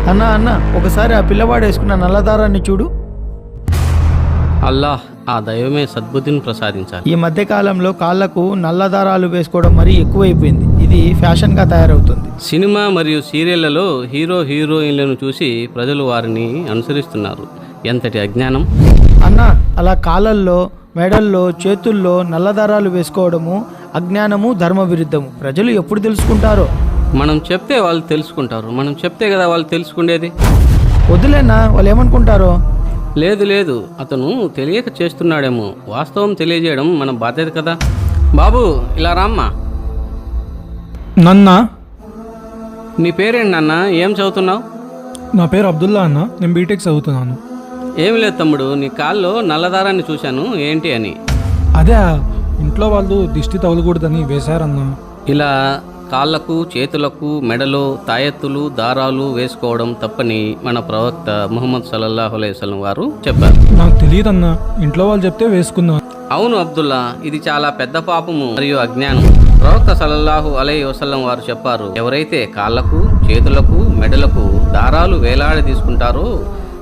అన్నా అన్న ఒకసారి ఆ పిల్లవాడు వేసుకున్న నల్లదారాన్ని చూడు. అల్లాహ్ ఆ దైవమే సద్బుద్ధిని ప్రసాదించాలి. ఈ మధ్య కాలంలో కాళ్లకు నల్లదారాలు వేసుకోవడం మరీ ఎక్కువైపోయింది. ఇది ఫ్యాషన్గా తయారవుతుంది. సినిమా మరియు సీరియళ్లలో హీరోయిన్లను చూసి ప్రజలు వారిని అనుసరిస్తున్నారు. ఎంతటి అజ్ఞానం! అన్న అలా కాళ్ళల్లో, మెడల్లో, చేతుల్లో నల్లదారాలు వేసుకోవడము అజ్ఞానము, ధర్మ విరుద్ధము. ప్రజలు ఎప్పుడు తెలుసుకుంటారో. మనం చెప్తే వాళ్ళు తెలుసుకుంటారు. మనం చెప్తే కదా వాళ్ళు తెలుసుకునేది. వద్దులేనా, వాళ్ళు ఏమనుకుంటారో. లేదు అతను తెలియక చేస్తున్నాడేమో. వాస్తవం తెలియజేయడం మన బాధ్యత కదా. బాబు ఇలా రామ్మా. నన్నా, నీ పేరేంటి నాన్న? ఏం చదువుతున్నావు? నా పేరు అబ్దుల్లా అన్న. నేను బీటెక్ చదువుతున్నాను. ఏమి లేదు తమ్ముడు, నీ కాల్లో నల్లదారాన్ని చూశాను, ఏంటి అని. అదే ఇంట్లో వాళ్ళు దిష్టి తగలకూడదని వేశారన్నా. ఇలా కాళ్ళకు, చేతులకు, మెడలో తాయెత్తులు, దారాలు వేసుకోవడం తప్పని మన ప్రవక్త ముహమ్మద్ సల్లల్లాహు అలైహి వసల్లం వారు చెప్పారు. నాకు తెలియదన్నా, ఇంట్లో వాళ్ళు చెప్తే వేసుకున్నాను. అవును అబ్దుల్లా, ఇది చాలా పెద్ద పాపము మరియు అజ్ఞానం. ప్రవక్త సల్లల్లాహు అలైహి వసల్లం వారు చెప్పారు, ఎవరైతే కాళ్ళకు, చేతులకు, మెడలకు దారాలు వేలాడి తీసుకుంటారో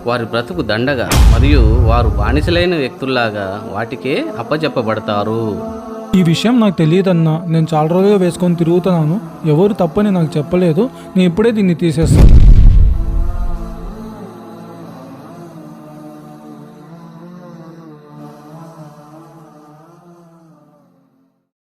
వారి బ్రతుకు దండగా మరియు వారు బానిసలైన వ్యక్తుల్లాగా వాటికే అప్పచెప్పబడతారు. ఈ విషయం నాకు తెలియదన్నా. నేను చాలా రోజులుగా వేసుకొని తిరుగుతున్నాను. ఎవరు తప్పని నాకు చెప్పలేదు. నేను ఇప్పుడే దీన్ని తీసేస్తాను.